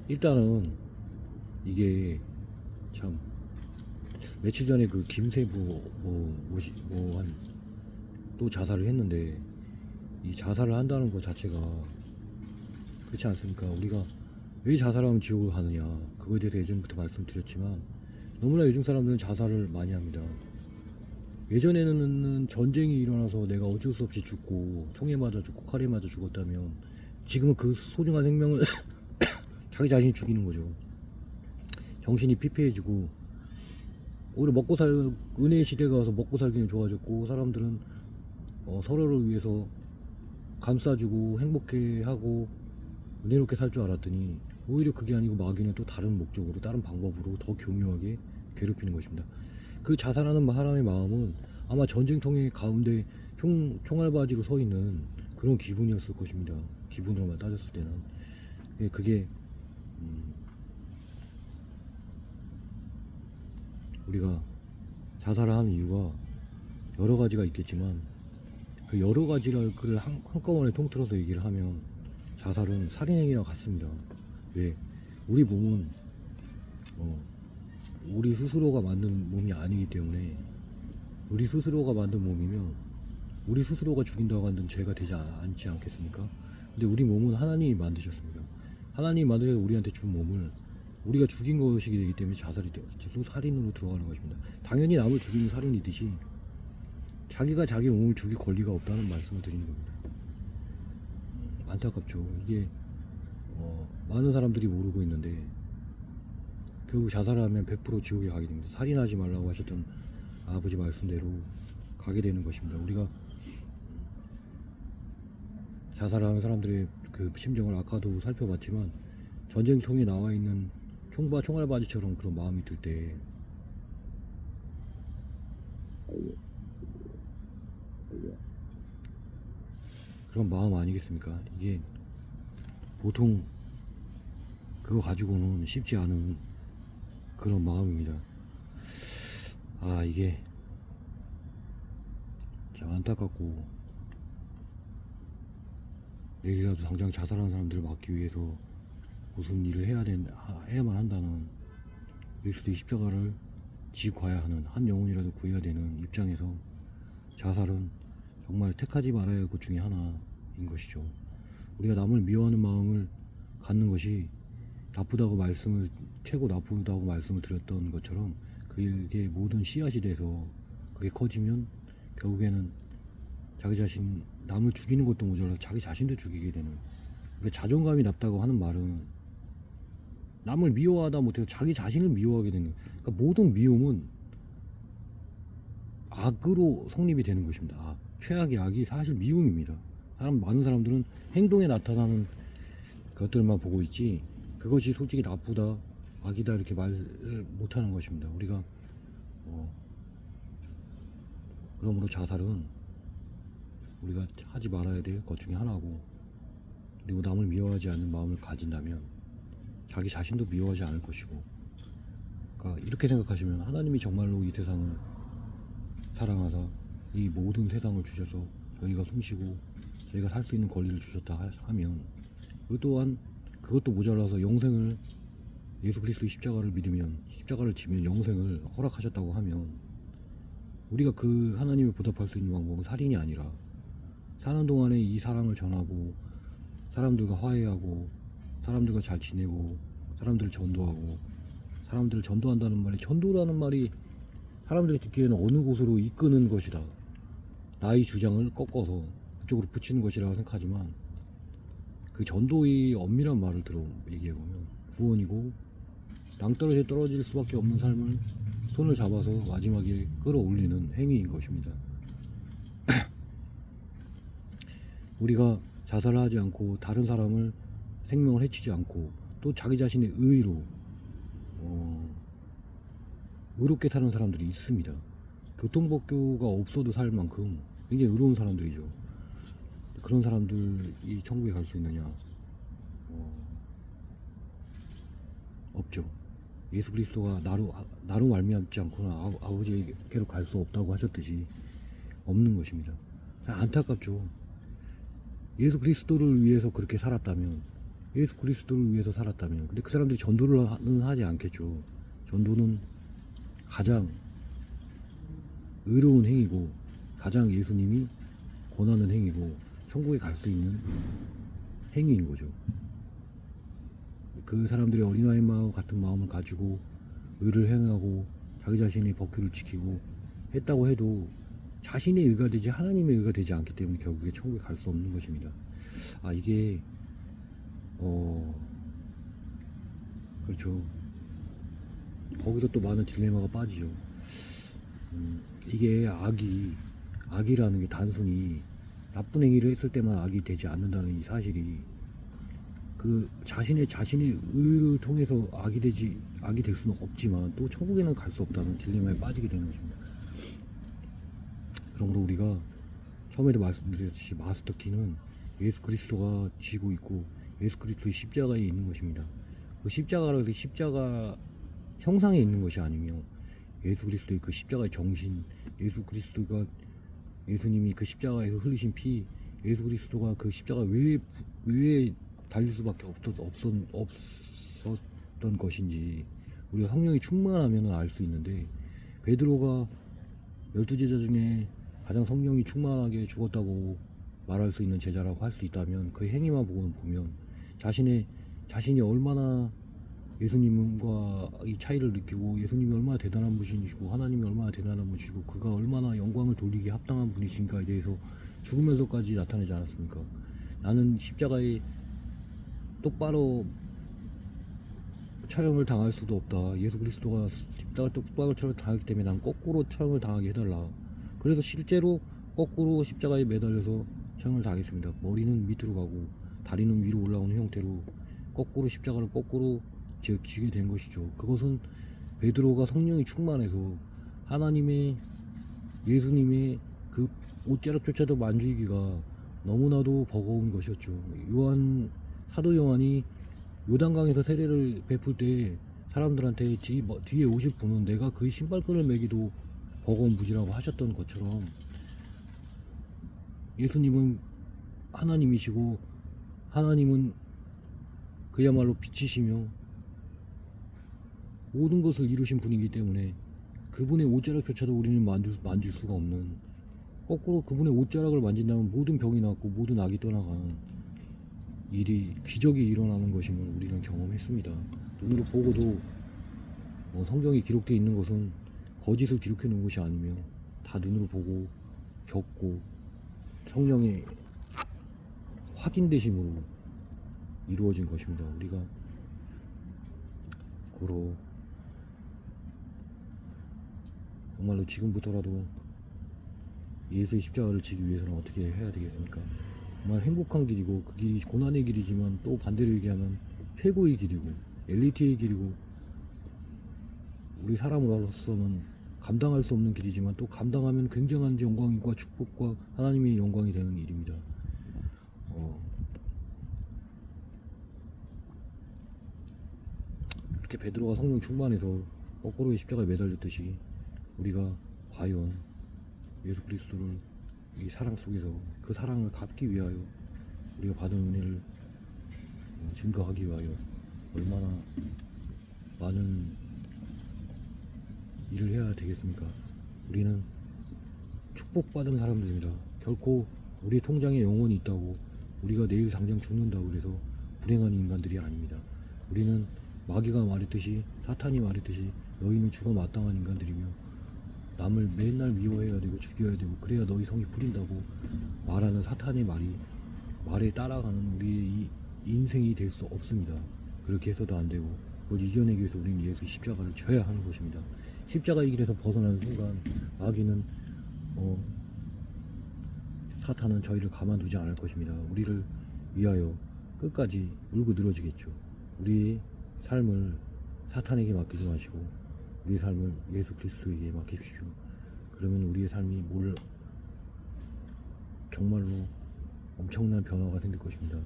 일단은 이게 참 며칠 전에 그 김세부 뭐한 또 자살을 했는데, 이 자살을 한다는 것 자체가 그렇지 않습니까? 우리가 왜 자살하면 지옥을 가느냐, 그거에 대해서 예전부터 말씀드렸지만 너무나 요즘 사람들은 자살을 많이 합니다. 예전에는 전쟁이 일어나서 내가 어쩔 수 없이 죽고 총에 맞아 죽고 칼에 맞아 죽었다면, 지금은 그 소중한 생명을 자기 자신이 죽이는 거죠. 정신이 피폐해지고, 오히려 은혜의 시대가 와서 먹고 살기는 좋아졌고, 사람들은 서로를 위해서 감싸주고 행복해하고 은혜롭게 살 줄 알았더니, 오히려 그게 아니고 마귀는 또 다른 목적으로, 다른 방법으로 더 교묘하게 괴롭히는 것입니다. 그 자살하는 사람의 마음은 아마 전쟁통의 가운데 총알바지로 서 있는 그런 기분이었을 것입니다. 기분으로만 따졌을 때는. 그게 우리가 자살을 하는 이유가 여러 가지가 있겠지만, 그 여러 가지를 그를 한꺼번에 통틀어서 얘기를 하면 자살은 살인행위와 같습니다. 왜? 우리 몸은 우리 스스로가 만든 몸이 아니기 때문에, 우리 스스로가 만든 몸이면 우리 스스로가 죽인다고 하는 죄가 되지 않지 않겠습니까? 근데 우리 몸은 하나님이 만드셨습니다. 하나님이 만드셔서 우리한테 준 몸을 우리가 죽인 것이기 되기 때문에 자살이 되어 또 살인으로 들어가는 것입니다. 당연히 남을 죽이는 살인이듯이 자기가 자기 몸을 죽일 권리가 없다는 말씀을 드리는 겁니다. 안타깝죠. 이게 많은 사람들이 모르고 있는데, 결국 자살하면 100% 지옥에 가게 됩니다. 살인하지 말라고 하셨던 아버지 말씀대로 가게 되는 것입니다. 우리가 자살하는 사람들의 그 심정을 아까도 살펴봤지만, 전쟁통에 나와 있는 총알바지처럼 그런 마음이 들 때, 그런 마음 아니겠습니까? 이게 보통 그거 가지고는 쉽지 않은 그런 마음입니다. 이게 참 안타깝고, 내일이라도 당장 자살하는 사람들을 막기 위해서 무슨 일을 해야만 한다는, 그리스도의 십자가를 지고 가야 하는, 한 영혼이라도 구해야 되는 입장에서 자살은 정말 택하지 말아야 할 것 중에 하나인 것이죠. 우리가 남을 미워하는 마음을 갖는 것이 최고 나쁘다고 말씀을 드렸던 것처럼, 그게 모든 씨앗이 돼서 그게 커지면 결국에는 자기 자신, 남을 죽이는 것도 모자라서 자기 자신도 죽이게 되는, 그러니까 자존감이 낮다고 하는 말은 남을 미워하다 못해서 자기 자신을 미워하게 되는, 그러니까 모든 미움은 악으로 성립이 되는 것입니다. 최악의 악이 사실 미움입니다. 많은 사람들은 행동에 나타나는 것들만 보고 있지, 그것이 솔직히 나쁘다, 악이다 이렇게 말을 못하는 것입니다. 우리가 그러므로 자살은 우리가 하지 말아야 될 것 중에 하나고, 그리고 남을 미워하지 않는 마음을 가진다면 자기 자신도 미워하지 않을 것이고, 그러니까 이렇게 생각하시면, 하나님이 정말로 이 세상을 사랑하사 이 모든 세상을 주셔서 저희가 숨쉬고 저희가 살 수 있는 권리를 주셨다 하면, 그리고 또한 그것도 모자라서 영생을, 예수 그리스도의 십자가를 믿으면, 십자가를 지면 영생을 허락하셨다고 하면, 우리가 그 하나님을 보답할 수 있는 방법은 살인이 아니라, 사는 동안에 이 사랑을 전하고 사람들과 화해하고 사람들과 잘 지내고 사람들을 전도하고, 사람들을 전도한다는 말이, 전도라는 말이 사람들이 듣기에는 어느 곳으로 이끄는 것이다, 나의 주장을 꺾어서 그쪽으로 붙이는 것이라고 생각하지만, 그 전도의 엄밀한 말을 얘기해보면 구원이고, 낭떠러지에 떨어질 수밖에 없는 삶을 손을 잡아서 마지막에 끌어올리는 행위인 것입니다. 우리가 자살을 하지 않고 다른 사람을 생명을 해치지 않고, 또 자기 자신의 의의로 의롭게 사는 사람들이 있습니다. 교통법규가 없어도 살 만큼 굉장히 의로운 사람들이죠. 그런 사람들이 천국에 갈 수 있느냐? 없죠. 예수 그리스도가 나로 말미암지 않고는 아버지에게로 갈 수 없다고 하셨듯이 없는 것입니다. 안타깝죠. 예수 그리스도를 위해서 그렇게 살았다면, 예수 그리스도를 위해서 살았다면, 근데 그 사람들이 전도는 하지 않겠죠. 전도는 가장 의로운 행위고 가장 예수님이 권하는 행위고 천국에 갈 수 있는 행위인 거죠. 그 사람들이 어린아이 마음 같은 마음을 가지고 의를 행하고 자기 자신의 법규를 지키고 했다고 해도 자신의 의가 되지 하나님의 의가 되지 않기 때문에 결국에 천국에 갈 수 없는 것입니다. 이게 그렇죠. 거기서 또 많은 딜레마가 빠지죠. 이게 악이라는 게 단순히 나쁜 행위를 했을 때만 악이 되지 않는다는 이 사실이, 그 자신의 의를 통해서 악이 될 수는 없지만 또 천국에는 갈 수 없다는 딜레마에 빠지게 되는 것입니다. 그러므로 우리가 처음에도 말씀드렸듯이 마스터키는 예수 그리스도가 지고 있고 예수 그리스도의 십자가에 있는 것입니다. 그 십자가라고 해서 십자가 형상에 있는 것이 아니며 예수 그리스도의 그 십자가의 정신, 예수님이 그 십자가에서 흘리신 피, 예수 그리스도가 그 십자가 왜 달릴 수밖에 없었던 것인지 우리가 성령이 충만하면 알 수 있는데, 베드로가 12제자 중에 가장 성령이 충만하게 죽었다고 말할 수 있는 제자라고 할 수 있다면 그 행위만 보면 자신이 얼마나 예수님과 이 차이를 느끼고 예수님이 얼마나 대단한 분이시고 하나님이 얼마나 대단한 분이시고 그가 얼마나 영광을 돌리기에 합당한 분이신가에 대해서 죽으면서까지 나타내지 않았습니까? 나는 십자가에 똑바로 처형을 당할 수도 없다. 예수 그리스도가 십자가 똑바로 처형을 당하기 때문에 난 거꾸로 처형을 당하게 해달라. 그래서 실제로 거꾸로 십자가에 매달려서 처형을 당했습니다. 머리는 밑으로 가고 다리는 위로 올라오는 형태로 거꾸로 십자가를 거꾸로 지게 된 것이죠. 그것은 베드로가 성령이 충만해서 예수님의 그 옷자락조차도 만지기가 너무나도 버거운 것이었죠. 사도 요한이 요단강에서 세례를 베풀 때 사람들한테 뒤에 오실 분은 내가 그의 신발끈을 매기도 버거운 무지라고 하셨던 것처럼, 예수님은 하나님이시고 하나님은 그야말로 빛이시며 모든 것을 이루신 분이기 때문에 그분의 옷자락조차도 우리는 만질 수가 없는, 거꾸로 그분의 옷자락을 만진다면 모든 병이 낫고 모든 악이 떠나가는 기적이 일어나는 것임을 우리는 경험했습니다. 눈으로 보고도 성경에 기록되어 있는 것은 거짓을 기록해 놓은 것이 아니며 다 눈으로 보고 겪고 성령의 확인되심으로 이루어진 것입니다. 우리가 고로 정말로 지금부터라도 예수의 십자가를 지기 위해서는 어떻게 해야 되겠습니까? 정말 행복한 길이고 그 길이 고난의 길이지만 또 반대로 얘기하면 최고의 길이고 엘리트의 길이고 우리 사람으로서는 감당할 수 없는 길이지만 또 감당하면 굉장한 영광과 축복과 하나님의 영광이 되는 일입니다. 이렇게 베드로가 성령 충만해서 거꾸로의 십자가에 매달렸듯이 우리가 과연 예수 그리스도를 이 사랑 속에서 그 사랑을 갚기 위하여 우리가 받은 은혜를 증거하기 위하여 얼마나 많은 일을 해야 되겠습니까? 우리는 축복받은 사람들입니다. 결코 우리 통장에 영혼이 있다고 우리가 내일 당장 죽는다고 그래서 불행한 인간들이 아닙니다. 우리는 마귀가 말했듯이, 사탄이 말했듯이 너희는 죽어 마땅한 인간들이며 남을 맨날 미워해야 되고 죽여야 되고 그래야 너희 성이 풀린다고 말하는 사탄의 말에 따라가는 우리의 이 인생이 될 수 없습니다. 그렇게 해서도 안 되고 그걸 이겨내기 위해서 우리는 예수 십자가를 져야 하는 것입니다. 십자가 이 길에서 벗어나는 순간 마귀는 사탄은 저희를 가만두지 않을 것입니다. 우리를 위하여 끝까지 울고 늘어지겠죠. 우리의 삶을 사탄에게 맡기지 마시고 우리의 삶을 예수 그리스도에게 맡기십시오. 그러면 우리의 삶이 정말로 엄청난 변화가 생길 것입니다.